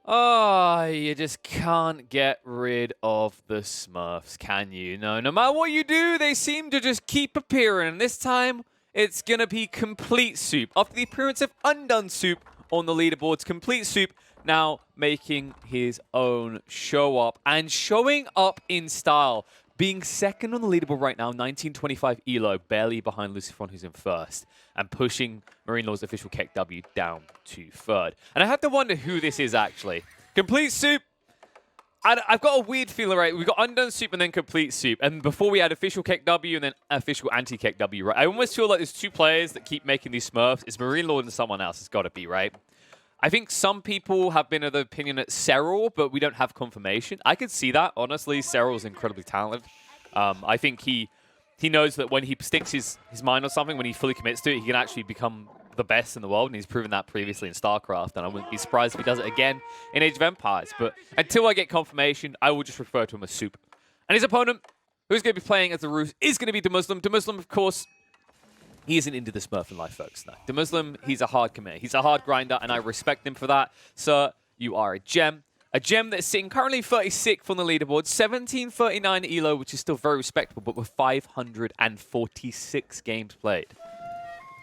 Oh, you just can't get rid of the Smurfs, can you? No matter what you do, they seem to just keep appearing. And this time, it's going to be Complete Soup. After the appearance of Undone Soup on the leaderboards, Complete Soup now making his own show up and showing up in style. Being second on the leaderboard right now, 1925 elo, barely behind Lucifron, who's in first, and pushing Marine Law's official KEKW down to third. And I have to wonder who this is, actually. Complete Soup. I've got a weird feeling, right? We've got Undone Soup and then Complete Soup. And before we had official KEKW and then official anti-KEKW, right? I almost feel like there's two players that keep making these Smurfs. It's Marine Law and someone else. It's got to be, right? I think some people have been of the opinion that Serral, but we don't have confirmation. I could see that, honestly. Serral's incredibly talented. I think he knows that when he sticks his mind on something, when he fully commits to it, he can actually become the best in the world, and he's proven that previously in StarCraft, and I wouldn't be surprised if he does it again in Age of Empires. But until I get confirmation, I will just refer to him as Soup. And his opponent, who's going to be playing as the Roos, is going to be DeMuslim. DeMuslim, of course, he isn't into the Smurf in life, folks. No. DeMuslim, he's a hard committer. He's a hard grinder, and I respect him for that. Sir, you are a gem. A gem that's sitting currently 36th on the leaderboard, 1739 elo, which is still very respectable, but with 546 games played.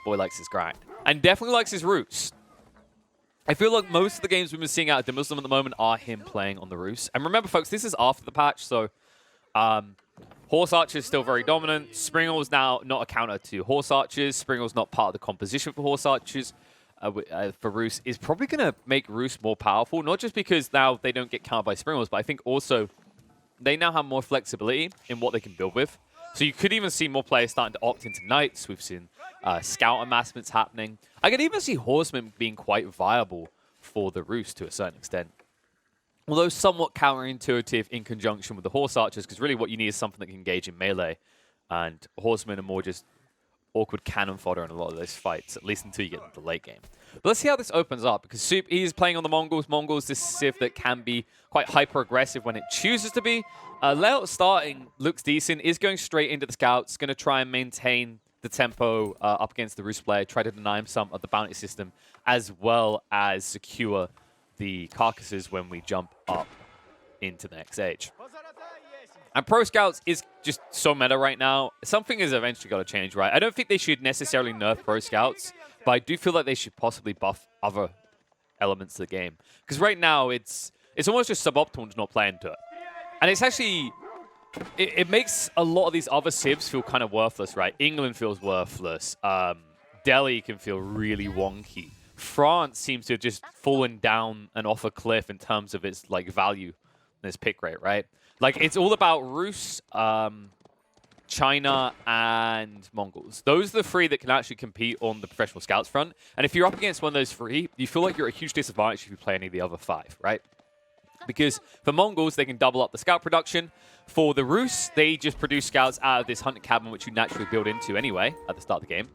Boy likes his grind. And definitely likes his roots. I feel like most of the games we've been seeing out of DeMuslim at the moment are him playing on the Roos. And remember, folks, this is after the patch, so Horse Archer is still very dominant. Springle is now not a counter to Horse Archers. Springle's not part of the composition for Horse Archers. For Roos is probably going to make Roos more powerful, not just because now they don't get countered by Springles, but I think also they now have more flexibility in what they can build with. So you could even see more players starting to opt into Knights. We've seen Scout amassments happening. I could even see Horsemen being quite viable for the Roos to a certain extent. Although somewhat counterintuitive in conjunction with the Horse Archers, because really what you need is something that can engage in melee. And Horsemen are more just awkward cannon fodder in a lot of those fights, at least until you get into the late game. But let's see how this opens up, because Soup, he is playing on the Mongols. Mongols, this Civ that can be quite hyper-aggressive when it chooses to be. Layout starting looks decent, is going straight into the Scouts, going to try and maintain the tempo up against the Roost player, try to deny him some of the bounty system, as well as secure the carcasses when we jump up into the next age. And Pro Scouts is just so meta right now. Something has eventually got to change, right? I don't think they should necessarily nerf Pro Scouts, but I do feel like they should possibly buff other elements of the game. Because right now, it's almost just suboptimal to not play into it. And it's actually... It makes a lot of these other civs feel kind of worthless, right? England feels worthless. Delhi can feel really wonky. France seems to have just fallen down and off a cliff in terms of its like value and its pick rate, right? Like, it's all about Rus, China, and Mongols. Those are the three that can actually compete on the professional scouts front. And if you're up against one of those three, you feel like you're at a huge disadvantage if you play any of the other five, right? Because for Mongols, they can double up the scout production. For the Rus, they just produce scouts out of this hunting cabin, which you naturally build into anyway at the start of the game.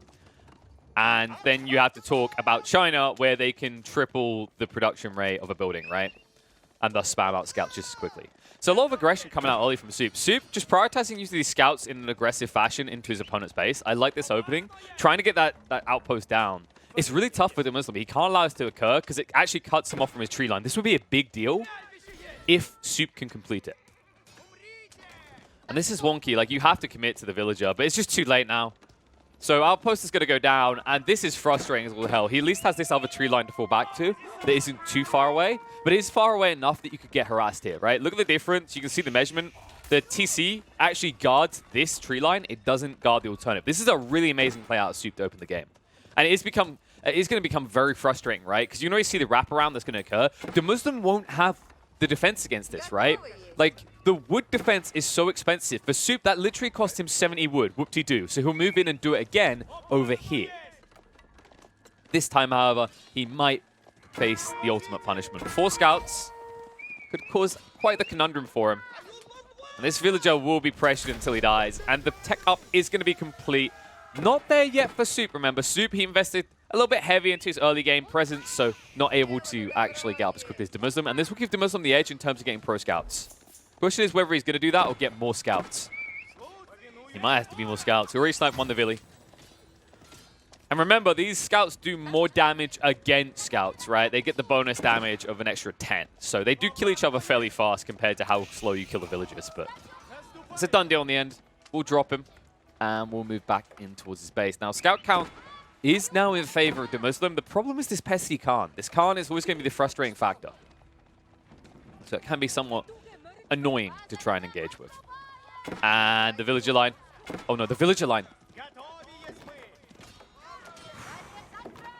And then you have to talk about China, where they can triple the production rate of a building, right? And thus spam out scouts just as quickly. So a lot of aggression coming out early from Soup. Soup just prioritizing using these scouts in an aggressive fashion into his opponent's base. I like this opening. Trying to get that outpost down. It's really tough for the Muslim. He can't allow this to occur because it actually cuts him off from his tree line. This would be a big deal if Soup can complete it. And this is wonky. Like, you have to commit to the villager, but it's just too late now. So Outpost is going to go down, and this is frustrating as all hell. He at least has this other tree line to fall back to that isn't too far away, but it is far away enough that you could get harassed here, right? Look at the difference. You can see the measurement. The TC actually guards this tree line. It doesn't guard the alternative. This is a really amazing play out of Soup to open the game. And it is going to become very frustrating, right? Because you can already see the wraparound that's going to occur. The Muslim won't have the defense against this, right? Like, the wood defense is so expensive. For Soup, that literally cost him 70 wood. Whoop-de-doo. So he'll move in and do it again over here. This time, however, he might face the ultimate punishment. 4 scouts could cause quite the conundrum for him. And this villager will be pressured until he dies. And the tech up is going to be complete. Not there yet for Soup, remember. Soup, he invested a little bit heavy into his early game presence, so not able to actually get up as quickly as DeMuslim. And this will give DeMuslim the edge in terms of getting pro scouts. Question is whether he's going to do that or get more scouts. He might have to be more scouts. He already sniped one the Villi. And remember, these scouts do more damage against scouts, right? They get the bonus damage of an extra 10. So they do kill each other fairly fast compared to how slow you kill the villagers. But it's a done deal in the end. We'll drop him, and we'll move back in towards his base. Now, scout count is now in favor of the Muslim. The problem is this pesky Khan. This Khan is always going to be the frustrating factor. So it can be somewhat annoying to try and engage with. And the villager line. Oh, no, the villager line.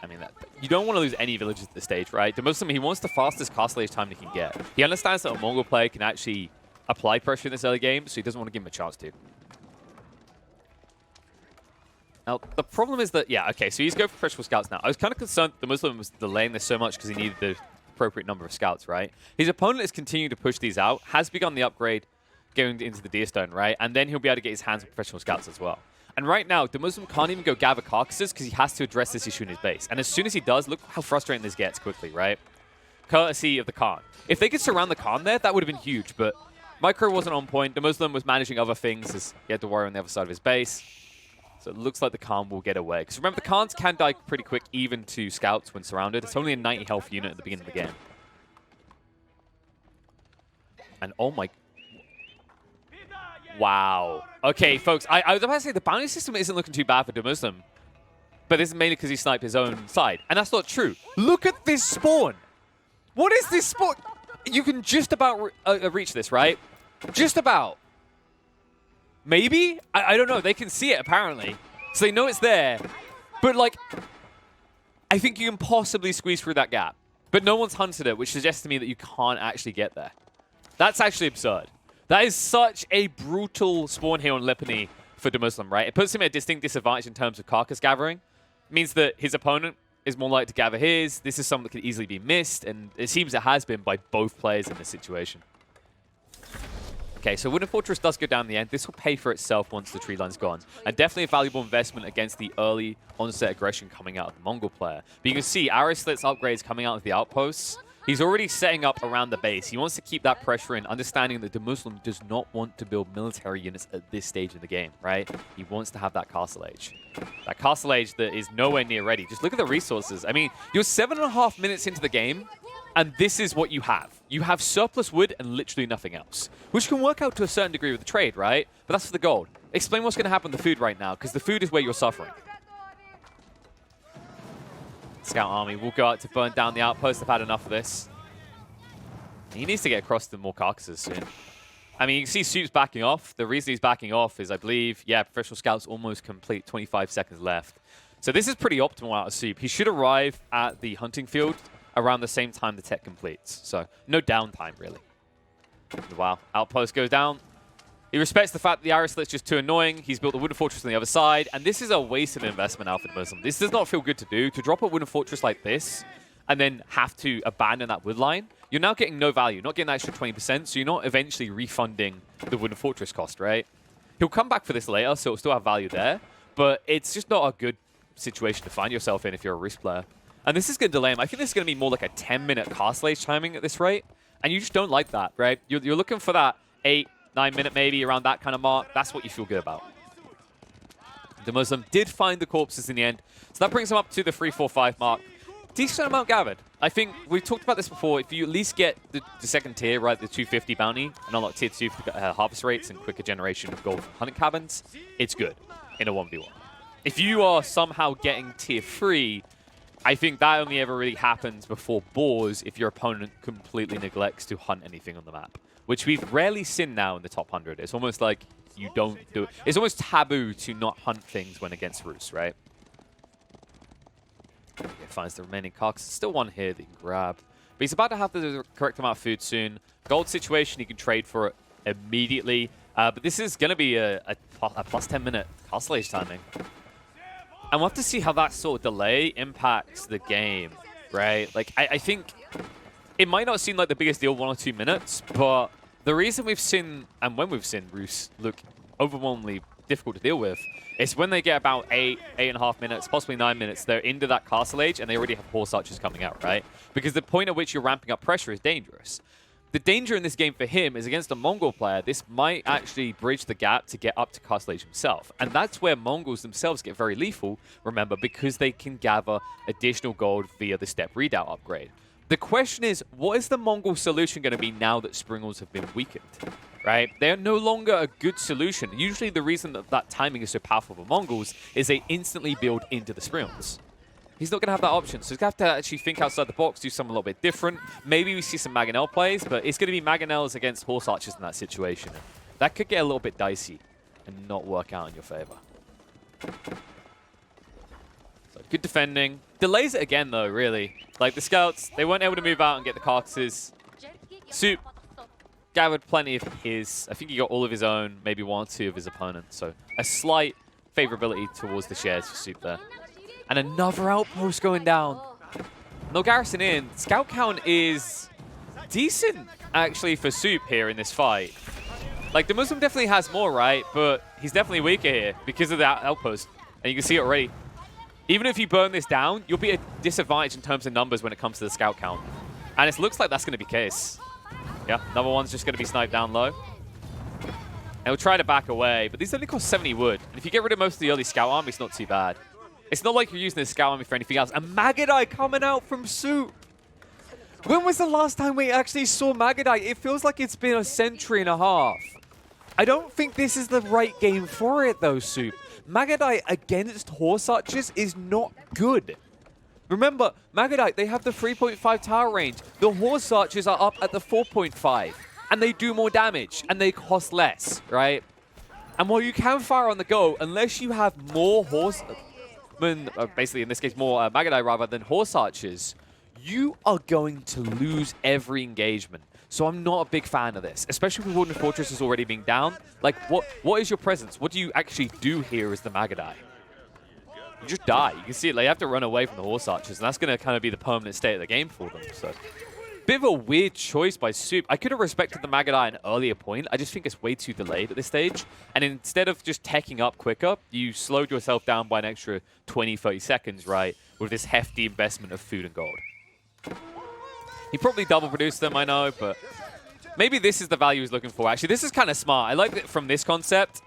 I mean, you don't want to lose any villagers at this stage, right? The Muslim, he wants the fastest castle age time he can get. He understands that a Mongol player can actually apply pressure in this early game, so he doesn't want to give him a chance to. Now, the problem is that, yeah, okay, so he's going for pressure scouts now. I was kind of concerned the Muslim was delaying this so much because he needed the appropriate number of scouts, right? His opponent is continuing to push these out, has begun the upgrade going into the Deerstone, right? And then he'll be able to get his hands on professional scouts as well. And right now, the Muslim can't even go gather carcasses because he has to address this issue in his base. And as soon as he does, look how frustrating this gets quickly, right? Courtesy of the Khan. If they could surround the Khan there, that would have been huge, but Micro wasn't on point. The Muslim was managing other things as he had to worry on the other side of his base. So it looks like the Khan will get away. Because remember, the Khans can die pretty quick even to scouts when surrounded. It's only a 90 health unit at the beginning of the game. And oh my... Wow. Okay, folks, I was about to say the bounty system isn't looking too bad for the Muslim. But this is mainly because he sniped his own side. And that's not true. Look at this spawn. What is this spawn? You can just about reach this, right? Just about. Maybe? I don't know. They can see it, apparently. So they know it's there. But, like, I think you can possibly squeeze through that gap. But no one's hunted it, which suggests to me that you can't actually get there. That's actually absurd. That is such a brutal spawn here on Lipany for the Muslim, right? It puts him at a distinct disadvantage in terms of carcass gathering. It means that his opponent is more likely to gather his. This is something that could easily be missed, and it seems it has been by both players in this situation. Okay, so Wooden Fortress does go down in the end. This will pay for itself once the tree line's gone. And definitely a valuable investment against the early onset aggression coming out of the Mongol player. But you can see Arislit's upgrades coming out of the outposts. He's already setting up around the base. He wants to keep that pressure in, understanding that the Muslim does not want to build military units at this stage of the game, right? He wants to have that castle age. That castle age that is nowhere near ready. Just look at the resources. I mean, you're 7.5 minutes into the game, and this is what you have. You have surplus wood and literally nothing else, which can work out to a certain degree with the trade, right? But that's for the gold. Explain what's going to happen with the food right now, because the food is where you're suffering. Scout army will go out to burn down the outpost. They've had enough of this. He needs to get across to more carcasses soon. I mean, you can see Soup's backing off. The reason he's backing off is, I believe, yeah, Professional Scout's almost complete, 25 seconds left. So this is pretty optimal out of Soup. He should arrive at the hunting field around the same time the tech completes. So no downtime, really. Wow, outpost goes down. He respects the fact that the Arislit's just too annoying. He's built a wooden fortress on the other side, and this is a wasted investment, Alfred Muslim. This does not feel good to do. To drop a wooden fortress like this and then have to abandon that wood line, you're now getting no value, not getting that extra 20%, so you're not eventually refunding the wooden fortress cost, right? He'll come back for this later, so it'll still have value there, but it's just not a good situation to find yourself in if you're a risk player. And this is going to delay him. I think this is going to be more like a 10-minute castle age timing at this rate, and you just don't like that, right? You're looking for that 8, 9 minute maybe, around that kind of mark. That's what you feel good about. The Muslim did find the corpses in the end, so that brings him up to the 3, 4, 5 mark. Decent amount gathered. I think we've talked about this before. If you at least get the second tier, right, the 250 bounty, and unlock tier 2 for harvest rates and quicker generation of gold from hunting cabins, it's good in a 1v1. If you are somehow getting tier 3, I think that only ever really happens before boars if your opponent completely neglects to hunt anything on the map, which we've rarely seen now in the top 100. It's almost like you don't do it. It's almost taboo to not hunt things when against Rus, right? He finds the remaining carcass. Still one here that he can grab. But he's about to have the correct amount of food soon. Gold situation, he can trade for it immediately. But this is going to be a plus 10-minute castle age timing. And we'll have to see how that sort of delay impacts the game, right? Like, I think it might not seem like the biggest deal, 1 or 2 minutes, but the reason we've seen, and when we've seen Rus look overwhelmingly difficult to deal with, is when they get about 8, 8.5 minutes, possibly 9 minutes, they're into that castle age, and they already have horse archers coming out, right? Because the point at which you're ramping up pressure is dangerous. The danger in this game for him is against a Mongol player, this might actually bridge the gap to get up to Castle Age himself. And that's where Mongols themselves get very lethal, remember, because they can gather additional gold via the step redoubt upgrade. The question is, what is the Mongol solution going to be now that Springles have been weakened? Right? They are no longer a good solution. Usually the reason that timing is so powerful for Mongols is they instantly build into the Springles. He's not going to have that option, so he's going to have to actually think outside the box, do something a little bit different. Maybe we see some Mangonel plays, but it's going to be Mangonels against Horse Archers in that situation. That could get a little bit dicey and not work out in your favor. So good defending. Delays it again, though, really. Like, the scouts, they weren't able to move out and get the carcasses. Soup gathered plenty of his. I think he got all of his own, maybe one or two of his opponents. So a slight favorability towards the shares for Soup there. And another outpost going down. No garrison in. Scout count is decent, actually, for Soup here in this fight. Like, the Muslim definitely has more, right? But he's definitely weaker here because of that outpost. And you can see it already. Even if you burn this down, you'll be at a disadvantage in terms of numbers when it comes to the scout count. And it looks like that's going to be the case. Yeah, another one's just going to be sniped down low. And he'll try to back away, but these only cost 70 wood. And if you get rid of most of the early scout army, it's not too bad. It's not like you're using this scout army for anything else. And Magadai coming out from Soup. When was the last time we actually saw Magadai? It feels like it's been a century and a half. I don't think this is the right game for it, though, Soup. Magadai against Horse Archers is not good. Remember, Magadai, they have the 3.5 tower range. The Horse Archers are up at the 4.5. And they do more damage. And they cost less, right? And while you can fire on the go, unless you have more horsemen, basically in this case more Magadai rather than Horse Archers, you are going to lose every engagement. So I'm not a big fan of this, especially with Wooden Fortresses already being down. Like, what is your presence? What do you actually do here as the Magadai? You just die. You can see it. Like, you have to run away from the Horse Archers, and that's going to kind of be the permanent state of the game for them. So, bit of a weird choice by Soup. I could have respected the Magadai at an earlier point. I just think it's way too delayed at this stage. And instead of just teching up quicker, you slowed yourself down by an extra 20, 30 seconds, right, with this hefty investment of food and gold. He probably double produced them, I know, but maybe this is the value he's looking for. Actually, this is kind of smart. I like it from this concept.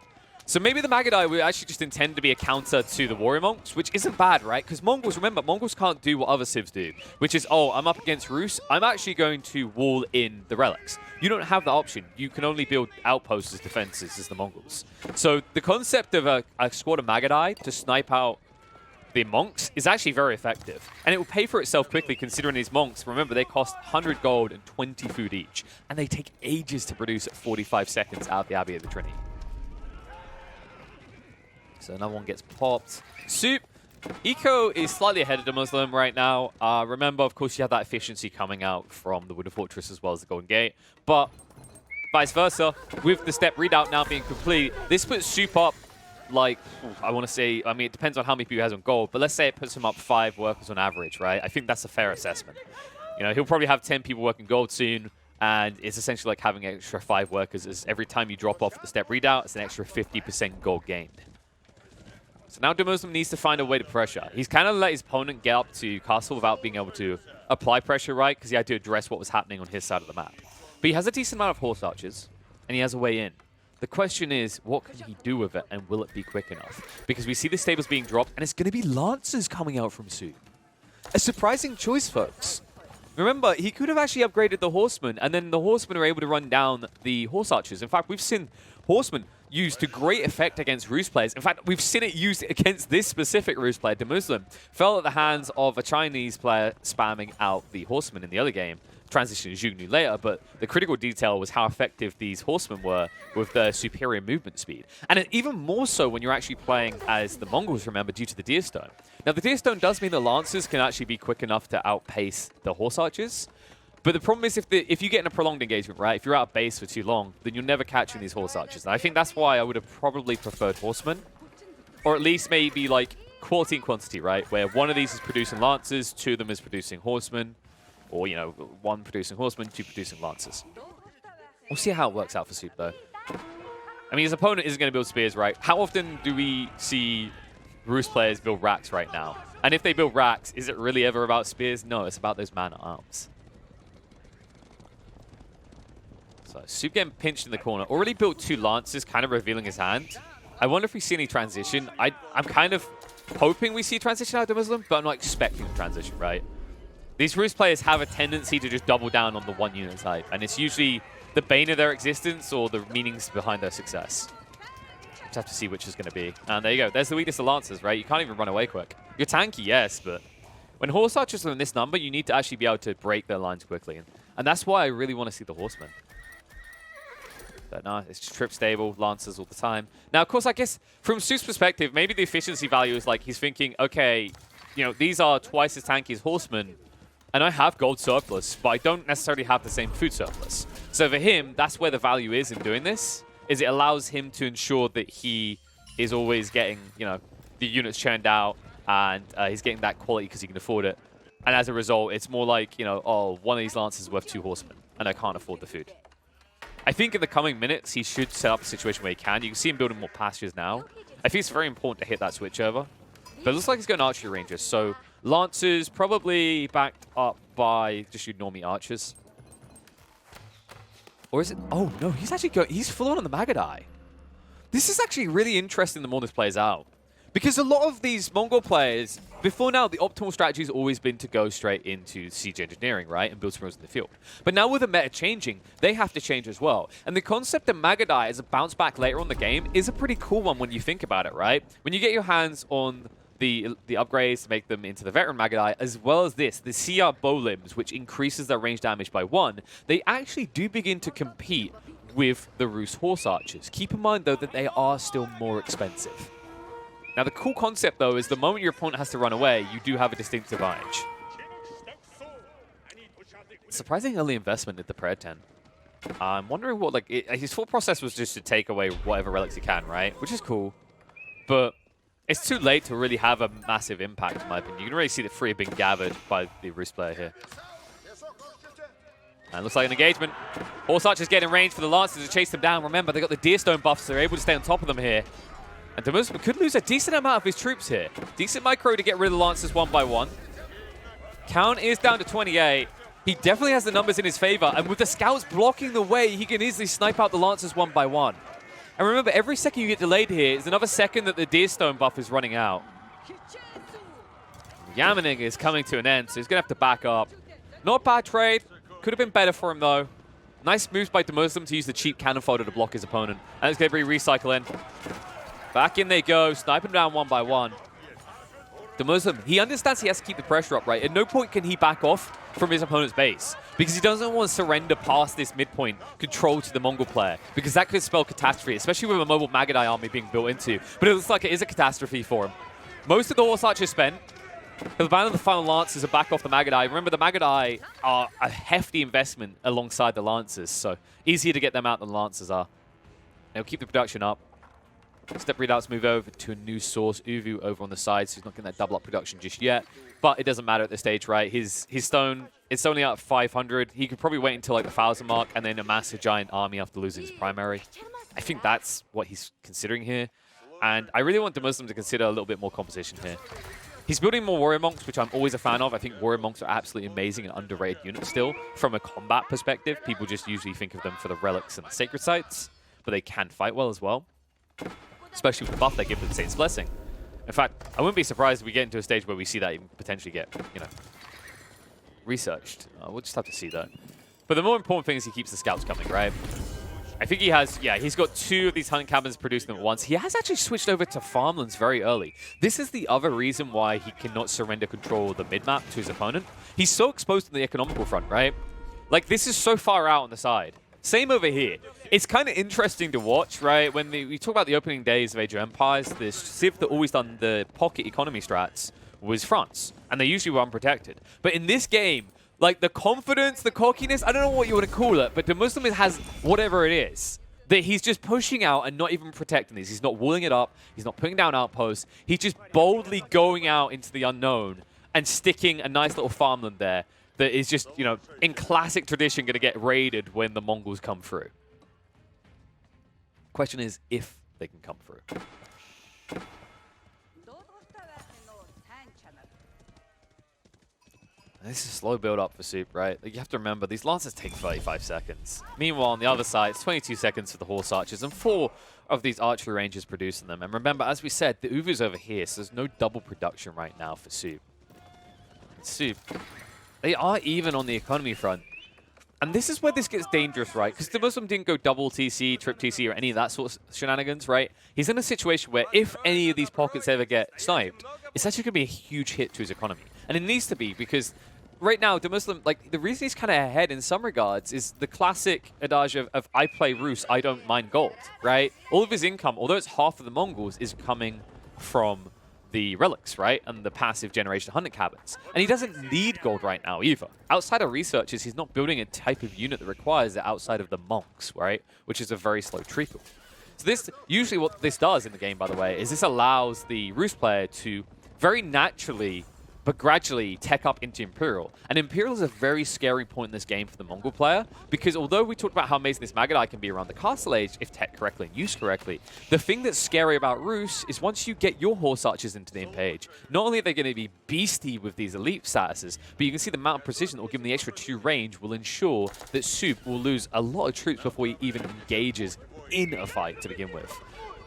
So maybe the Magadai will actually just intend to be a counter to the Warrior Monks, which isn't bad, right? Because Mongols, remember, Mongols can't do what other civs do, which is, oh, I'm up against Rus. I'm actually going to wall in the relics. You don't have that option. You can only build outposts as defenses as the Mongols. So the concept of a squad of Magadai to snipe out the monks is actually very effective. And it will pay for itself quickly considering these monks, remember, they cost 100 gold and 20 food each. And they take ages to produce at 45 seconds out of the Abbey of the Trinity. So another one gets popped. Soup. Eco is slightly ahead of the Muslim right now. Remember, of course, you have that efficiency coming out from the Wooden Fortress as well as the Golden Gate. But vice versa, with the step redoubt now being complete, this puts Soup up like, I want to say, I mean, it depends on how many people he has on gold, but let's say it puts him up 5 workers on average, right? I think that's a fair assessment. You know, he'll probably have 10 people working gold soon, and it's essentially like having an extra 5 workers. As every time you drop off the step redoubt, it's an extra 50% gold gained. So now Muslim needs to find a way to pressure. He's kind of let his opponent get up to castle without being able to apply pressure, right? Because he had to address what was happening on his side of the map. But he has a decent amount of horse archers, and he has a way in. The question is, what can he do with it, and will it be quick enough? Because we see the stables being dropped, and it's going to be Lancers coming out from Soup. A surprising choice, folks. Remember, he could have actually upgraded the Horsemen, and then the Horsemen are able to run down the Horse Archers. In fact, we've seen Horsemen used to great effect against Rus players. In fact, we've seen it used against this specific Rus player, the Muslim. Fell at the hands of a Chinese player spamming out the Horsemen in the other game. Transition to Zhugnu later, but the critical detail was how effective these horsemen were with their superior movement speed. And even more so when you're actually playing as the Mongols, remember, due to the Deerstone. Now, the Deerstone does mean the Lancers can actually be quick enough to outpace the Horse Archers. But the problem is if you get in a prolonged engagement, right, if you're out of base for too long, then you're never catching these Horse Archers. And I think that's why I would have probably preferred Horsemen. Or at least maybe like quality and quantity, right, where one of these is producing Lancers, 2 of them is producing Horsemen. Or, you know, 1 producing Horsemen, 2 producing Lancers. We'll see how it works out for Soup, though. I mean, his opponent isn't going to build spears, right? How often do we see Rus players build racks right now? And if they build racks, is it really ever about spears? No, it's about those man-at-arms. So Soup getting pinched in the corner. Already built 2 lances, kind of revealing his hand. I wonder if we see any transition. I'm kind of hoping we see transition out of Muslim, but I'm not expecting a transition, right? These Roost players have a tendency to just double down on the 1 unit type, and it's usually the bane of their existence or the meanings behind their success. Just have to see which is going to be. And there you go. There's the weakness of Lancers, right? You can't even run away quick. You're tanky, yes, but when Horse Archers are in this number, you need to actually be able to break their lines quickly. And that's why I really want to see the Horsemen. But no, it's just trip stable, Lancers all the time. Now, of course, I guess from Soup's perspective, maybe the efficiency value is like he's thinking, okay, you know, these are twice as tanky as Horsemen, and I have gold surplus, but I don't necessarily have the same food surplus. So for him, that's where the value is in doing this, is it allows him to ensure that he is always getting, you know, the units churned out, and he's getting that quality because he can afford it. And as a result, it's more like, you know, oh, one of these Lancers is worth 2 Horsemen, and I can't afford the food. I think in the coming minutes, he should set up a situation where he can. You can see him building more pastures now. I think it's very important to hit that switch over. But it looks like he's going archery rangers. So Lancers probably backed up by just your normie archers. Or is it? Oh, no, he's actually going. He's full on the Magadai. This is actually really interesting the more this plays out. Because a lot of these Mongol players, before now, the optimal strategy has always been to go straight into siege engineering, right? And build roads in the field. But now with the meta changing, they have to change as well. And the concept of Magadai as a bounce back later on the game is a pretty cool one when you think about it, right? When you get your hands on the upgrades to make them into the veteran Magadai, as well as this, the CR bow limbs, which increases their range damage by 1, they actually do begin to compete with the Roost Horse Archers. Keep in mind, though, that they are still more expensive. Now, the cool concept, though, is the moment your opponent has to run away, you do have a distinct advantage. Surprising early investment at the Prayer 10. I'm wondering what, like, his full process was just to take away whatever relics he can, right? Which is cool. But it's too late to really have a massive impact, in my opinion. You can really see the free being gathered by the Roost player here. And looks like an engagement. Horse Archers getting in range for the Lancers to chase them down. Remember, they got the Deerstone buffs, so they're able to stay on top of them here. And Demuslim could lose a decent amount of his troops here. Decent micro to get rid of the Lancers 1 by 1. Count is down to 28. He definitely has the numbers in his favor. And with the scouts blocking the way, he can easily snipe out the Lancers 1 by 1. And remember, every second you get delayed here is another second that the Deerstone buff is running out. Yamaning is coming to an end, so he's going to have to back up. Not a bad trade. Could have been better for him, though. Nice moves by Demuslim to use the cheap cannon fodder to block his opponent. And it's going to be recycle in. Back in they go, snipe him down 1 by 1. Demuslim, he understands he has to keep the pressure up, right? At no point can he back off from his opponent's base because he doesn't want to surrender past this midpoint control to the Mongol player because that could spell catastrophe, especially with a mobile Magadai army being built into. But it looks like it is a catastrophe for him. Most of the Horse Archers spent. The ban of the final Lancers are back off the Magadai. Remember, the Magadai are a hefty investment alongside the Lancers, so easier to get them out than the Lancers are. They'll keep the production up. Step readouts move over to a new source. Uvu over on the side, so he's not getting that double up production just yet. But it doesn't matter at this stage, right? His stone, it's only at 500. He could probably wait until like the 1,000 mark and then amass a giant army after losing his primary. I think that's what he's considering here. And I really want the Muslim to consider a little bit more composition here. He's building more Warrior Monks, which I'm always a fan of. I think Warrior Monks are absolutely amazing and underrated units still. From a combat perspective, people just usually think of them for the relics and the sacred sites, but they can fight well as well. Especially with the buff they give with Saint's Blessing. In fact, I wouldn't be surprised if we get into a stage where we see that even potentially get, you know, researched. We'll just have to see that. But the more important thing is he keeps the scouts coming, right? I think he has, yeah, he's got 2 of these hunting cabins producing them at once. He has actually switched over to farmlands very early. This is the other reason why he cannot surrender control of the mid-map to his opponent. He's so exposed on the economical front, right? Like, this is so far out on the side. Same over here. It's kind of interesting to watch, right? When we talk about the opening days of Age of Empires, the civ that always done the pocket economy strats was France, and they usually were unprotected. But in this game, like the confidence, the cockiness, I don't know what you want to call it, but the Muslim has whatever it is that he's just pushing out and not even protecting these. He's not walling it up. He's not putting down outposts. He's just boldly going out into the unknown and sticking a nice little farmland there that is just, you know, in classic tradition going to get raided when the Mongols come through. Question is if they can come through. This is a slow build up for Soup, right? Like, you have to remember, these lances take 35 seconds. Meanwhile, on the other side, it's 22 seconds for the horse archers and 4 of these archery rangers producing them. And remember, as we said, the Uvu's over here, so there's no double production right now for Soup. Soup, they are even on the economy front. And this is where this gets dangerous, right? Because the Muslim didn't go double TC, trip TC, or any of that sort of shenanigans, right? He's in a situation where if any of these pockets ever get sniped, it's actually going to be a huge hit to his economy. And it needs to be, because right now, the Muslim, like, the reason he's kind of ahead in some regards is the classic adage of I play Rus, I don't mind gold, right? All of his income, although it's half of the Mongols, is coming from the relics, right? And the passive generation hunting cabins. And he doesn't need gold right now either. Outside of researchers, he's not building a type of unit that requires it outside of the monks, right? Which is a very slow treacle. So this, usually what this does in the game, by the way, is this allows the Rus player to very naturally but gradually tech up into Imperial. And Imperial is a very scary point in this game for the Mongol player, because although we talked about how amazing this Magadai can be around the castle age, if tech correctly and used correctly, the thing that's scary about Rus is once you get your horse archers into the imp age, not only are they going to be beastie with these elite statuses, but you can see the amount of precision that will give them the extra 2 range will ensure that Soup will lose a lot of troops before he even engages in a fight to begin with.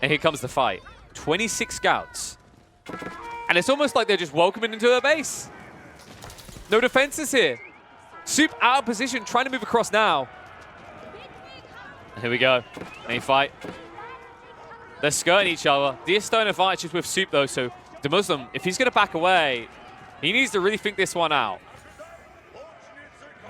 And here comes the fight. 26 scouts. And it's almost like they're just welcoming into their base. No defenses here. Soup out of position, trying to move across now. And here we go. Main fight. They're skirting each other. The stone advantage is with Soup, though, so the Muslim, if he's going to back away, he needs to really think this one out.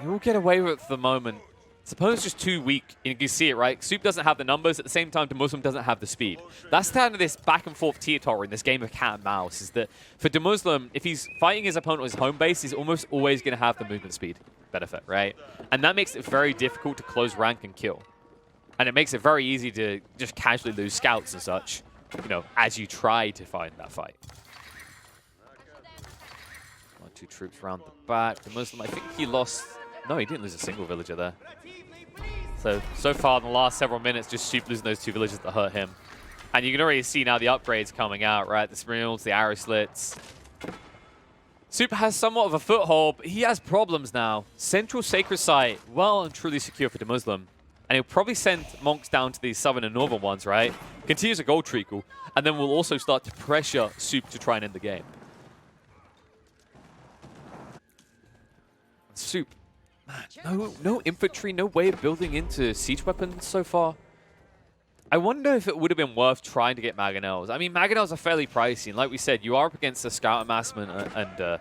He will get away with it for the moment. His opponent's just too weak, and you can see it, right? Soup doesn't have the numbers. At the same time, the Muslim doesn't have the speed. That's kind of this back-and-forth teeter in this game of cat and mouse, is that for the Muslim, if he's fighting his opponent on his home base, he's almost always going to have the movement speed benefit, right? And that makes it very difficult to close rank and kill. And it makes it very easy to just casually lose scouts and such, you know, as you try to find that fight. 1, 2 troops around the back. The Muslim, I think he lost... No, he didn't lose a single villager there. So far in the last several minutes, just Soup losing those 2 villagers that hurt him. And you can already see now the upgrades coming out, right? The Smrills, the arrow slits. Soup has somewhat of a foothold, but he has problems now. Central Sacred Site, well and truly secure for the Muslim. And he'll probably send monks down to the southern and northern ones, right? Continues a gold treacle, and then we'll also start to pressure Soup to try and end the game. Soup. Man, no infantry, no way of building into siege weapons so far. I wonder if it would have been worth trying to get Mangonels. I mean, Mangonels are fairly pricey, and like we said, you are up against a scout amassment and a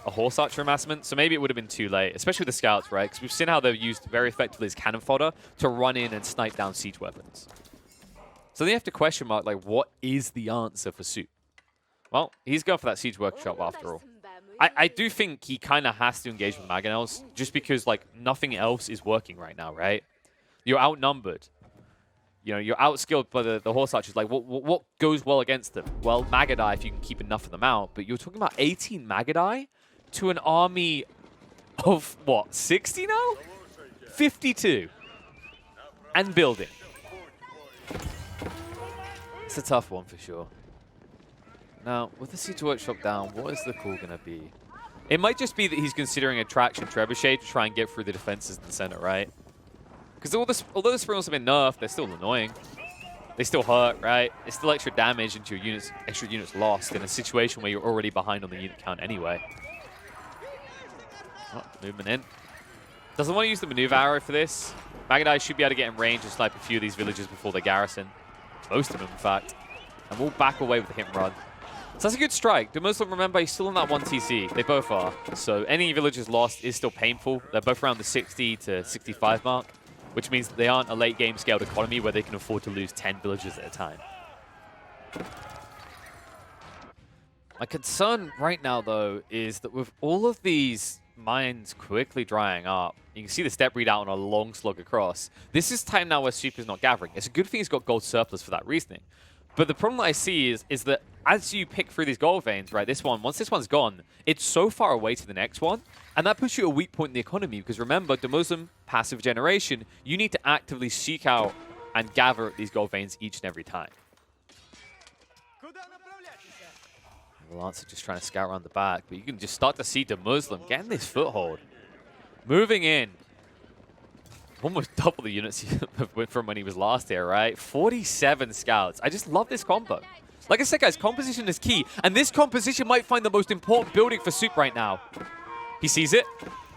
horse archer amassment, so maybe it would have been too late, especially with the scouts, right? Because we've seen how they're used very effectively as cannon fodder to run in and snipe down siege weapons. So then you have to question mark, like, what is the answer for Soup? Well, he's going for that siege workshop after all. I do think he kind of has to engage with Mangonels, just because, like, nothing else is working right now, right? You're outnumbered. You know, you're outskilled by the horse archers. Like, what goes well against them? Well, Magadai, if you can keep enough of them out. But you're talking about 18 Magadai to an army of, what, 60 now? 52. And building. It's a tough one for sure. Now, with the siege workshop down, what is the call going to be? It might just be that he's considering a traction trebuchet to try and get through the defenses in the center, right? Because although the Smrills have been nerfed, they're still annoying. They still hurt, right? It's still extra damage into your units, extra units lost in a situation where you're already behind on the unit count anyway. Oh, movement in. Doesn't want to use the maneuver arrow for this. Magadai should be able to get in range and snipe a few of these villages before they garrison. Most of them, in fact. And we'll back away with the hit and run. So that's a good strike. The Muslim, remember, he's still on that 1 TC. They both are. So any villagers lost is still painful. They're both around the 60 to 65 mark, which means they aren't a late game scaled economy where they can afford to lose 10 villagers at a time. My concern right now, though, is that with all of these mines quickly drying up, you can see the step readout on a long slug across. This is time now where Soup is not gathering. It's a good thing he's got gold surplus for that reasoning. But the problem that I see is that as you pick through these gold veins, right, once this one's gone, it's so far away to the next one, and that puts you at a weak point in the economy, because remember, the Muslim passive generation, you need to actively seek out and gather these gold veins each and every time. The Lancer just trying to scout around the back, but you can just start to see the Muslim getting this foothold. Moving in. Almost double the units he went from when he was last here, right? 47 scouts. I just love this combo. Like I said, guys, composition is key. And this composition might find the most important building for Soup right now. He sees it.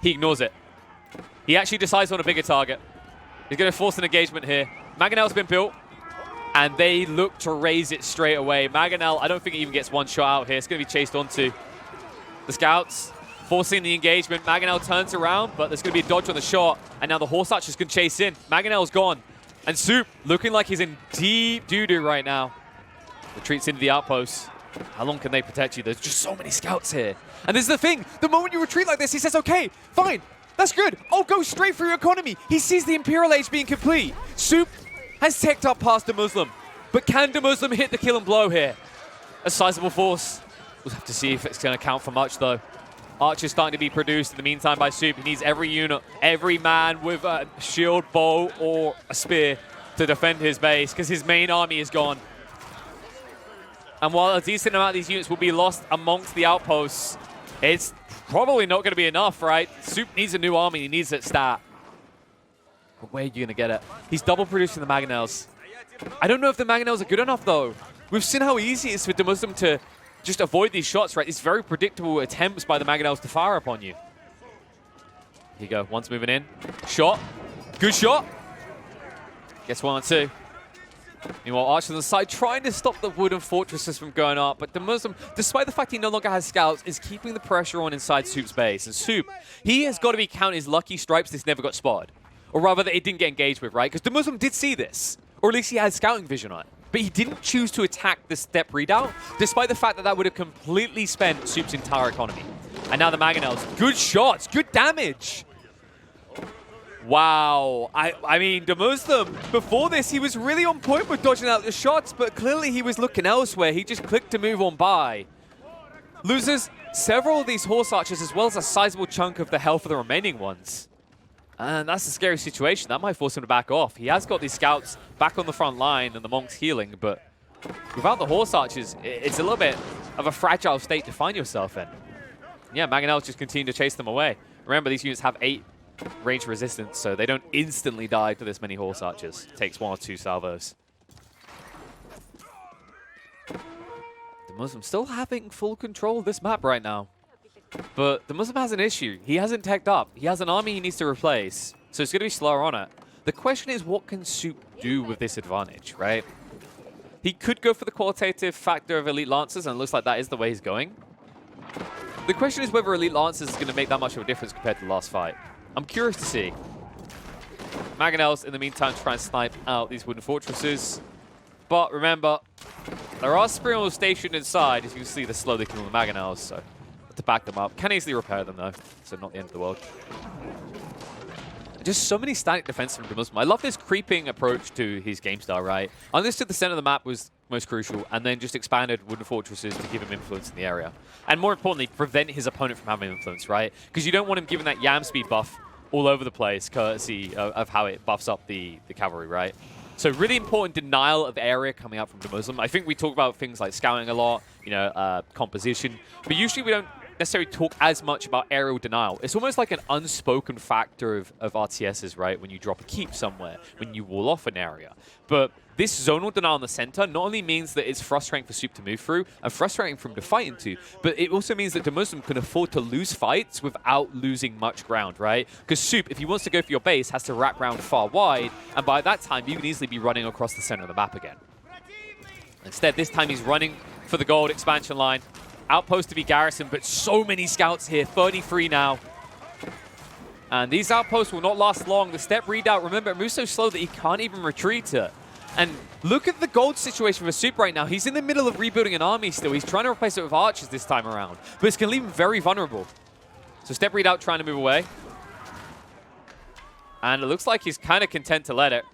He ignores it. He actually decides on a bigger target. He's going to force an engagement here. Mangonel's been built. And they look to raise it straight away. Mangonel, I don't think he even gets one shot out here. It's going to be chased onto the scouts. Forcing the engagement. Mangonel turns around, but there's going to be a dodge on the shot. And now the Horse Archers can chase in. Mangonel's gone. And Soup looking like he's in deep doo-doo right now. Retreats into the outpost. How long can they protect you? There's just so many scouts here. And this is the thing. The moment you retreat like this, he says, okay, fine. That's good. I'll go straight for your economy. He sees the Imperial Age being complete. Soup has teched up past the Muslim. But can the Muslim hit the kill and blow here? A sizable force. We'll have to see if it's going to count for much, though. Archers starting to be produced in the meantime by Soup. He needs every unit, every man with a shield, bow, or a spear to defend his base, because his main army is gone. And while a decent amount of these units will be lost amongst the outposts, it's probably not going to be enough, right? Soup needs a new army. He needs it stat. But where are you going to get it? He's double producing the Mangonels. I don't know if the Mangonels are good enough, though. We've seen how easy it is for the Muslim to just avoid these shots, right? These very predictable attempts by the Mangonels to fire upon you. Here you go. One's moving in. Shot. Good shot. Gets 1 or 2. Meanwhile, Archers on the side trying to stop the wooden fortresses from going up. But the Muslim, despite the fact he no longer has scouts, is keeping the pressure on inside Soup's base. And Soup, he has got to be counting his lucky stripes this never got spotted. Or rather, that it didn't get engaged with, right? Because the Muslim did see this. Or at least he had scouting vision on it. But he didn't choose to attack the step redoubt, despite the fact that that would have completely spent Soup's entire economy. And now the Mangonels. Good shots. Good damage. Wow. I mean, the Muslim, before this, he was really on point with dodging out the shots, but clearly he was looking elsewhere. He just clicked to move on by. Loses several of these Horse Archers, as well as a sizable chunk of the health of the remaining ones. And that's a scary situation. That might force him to back off. He has got these scouts back on the front line and the monks healing, but without the Horse Archers, it's a little bit of a fragile state to find yourself in. Yeah, Mangonels just continue to chase them away. Remember, these units have 8 range resistance, so they don't instantly die to this many Horse Archers. It takes 1 or 2 salvos. The Muslim still having full control of this map right now. But the Muslim has an issue. He hasn't teched up. He has an army he needs to replace, so it's going to be slower on it. The question is, what can Soup do with this advantage, right? He could go for the qualitative factor of Elite Lancers, and it looks like that is the way he's going. The question is whether Elite Lancers is going to make that much of a difference compared to the last fight. I'm curious to see. Mangonels, in the meantime, try and snipe out these wooden fortresses. But remember, there are Imperial stationed inside. As you can see, they're slowly killing the Mangonels, so to back them up. Can easily repair them, though, so not the end of the world. Just so many static defense from the Muslim. I love this creeping approach to his game style, right? Understood the center of the map was most crucial, and then just expanded wooden fortresses to give him influence in the area. And more importantly, prevent his opponent from having influence, right? Because you don't want him giving that yam speed buff all over the place, courtesy of how it buffs up the cavalry, right? So really important denial of area coming out from the Muslim. I think we talk about things like scouting a lot, you know, composition, but usually we don't necessarily talk as much about aerial denial. It's almost like an unspoken factor of RTSs, right? When you drop a keep somewhere, when you wall off an area. But this zonal denial in the center not only means that it's frustrating for Soup to move through and frustrating for him to fight into, but it also means that the Muslim can afford to lose fights without losing much ground, right? Because Soup, if he wants to go for your base, has to wrap around far wide, and by that time, you can easily be running across the center of the map again. Instead, this time he's running for the gold expansion line. Outpost to be garrisoned, but so many scouts here. 33 now. And these outposts will not last long. The step redoubt, remember, it moves so slow that he can't even retreat it. And look at the gold situation for Soup right now. He's in the middle of rebuilding an army still. He's trying to replace it with archers this time around. But it's going to leave him very vulnerable. So step redoubt trying to move away. And it looks like he's kind of content to let it.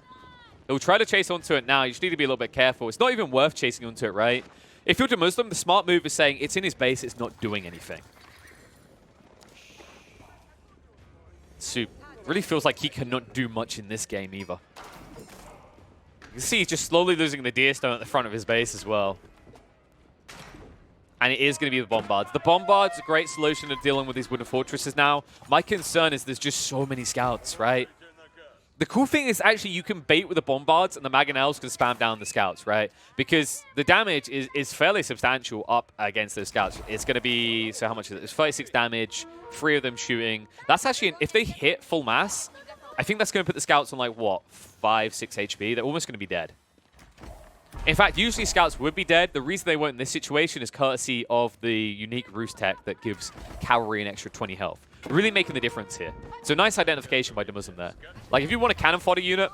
He'll try to chase onto it now. You just need to be a little bit careful. It's not even worth chasing onto it, right? If you're the Muslim, the smart move is saying it's in his base, it's not doing anything. Soup really feels like he cannot do much in this game either. You can see he's just slowly losing the deer stone at the front of his base as well. and it is going to be the Bombards. The Bombards, a great solution to dealing with these wooden fortresses now. My concern is there's just so many scouts, right? The cool thing is actually you can bait with the Bombards and the Mangonels can spam down the scouts, right? Because the damage is fairly substantial up against those scouts. It's going to be, so how much is it? It's 36 damage, 3 of them shooting. That's actually, if they hit full mass, I think that's going to put the scouts on like, what, 5, 6 HP? They're almost going to be dead. In fact, usually scouts would be dead. The reason they weren't in this situation is courtesy of the unique roost tech that gives cavalry an extra 20 health. Really making the difference here. So nice identification by Muslim there. Like, if you want a cannon fodder unit,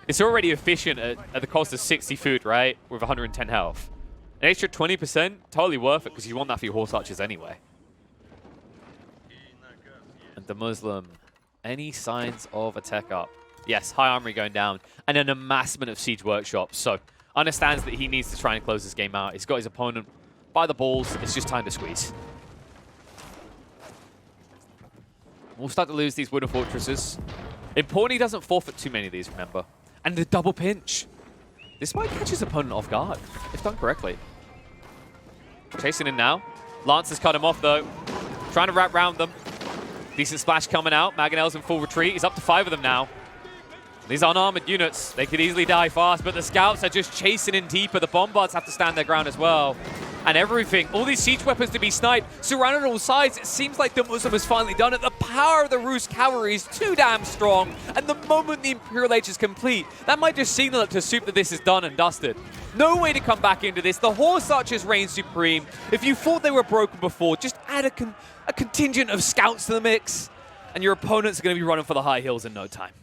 it's already efficient at the cost of 60 food, right? With 110 health. An extra 20%, totally worth it, because you want that for your horse archers anyway. And the Muslim, any signs of a tech up? Yes, high armory going down. And an amassment of siege workshops. So, understands that he needs to try and close this game out. He's got his opponent by the balls. It's just time to squeeze. We'll start to lose these wooden fortresses. Important he doesn't forfeit too many of these, remember. And the double pinch. This might catch his opponent off guard, if done correctly. Chasing in now. Lance has cut him off, though. Trying to wrap around them. Decent splash coming out. Mangonel's in full retreat. He's up to 5 of them now. These unarmored units, they could easily die fast, but the scouts are just chasing in deeper. The Bombards have to stand their ground as well. And everything, all these siege weapons to be sniped, surrounded on all sides. It seems like the Muslim has finally done it. The power of the Rus cavalry is too damn strong. And the moment the Imperial Age is complete, that might just signal it to Soup that this is done and dusted. No way to come back into this. The horse archers reign supreme. If you thought they were broken before, just add a contingent of scouts to the mix, and your opponents are going to be running for the high hills in no time.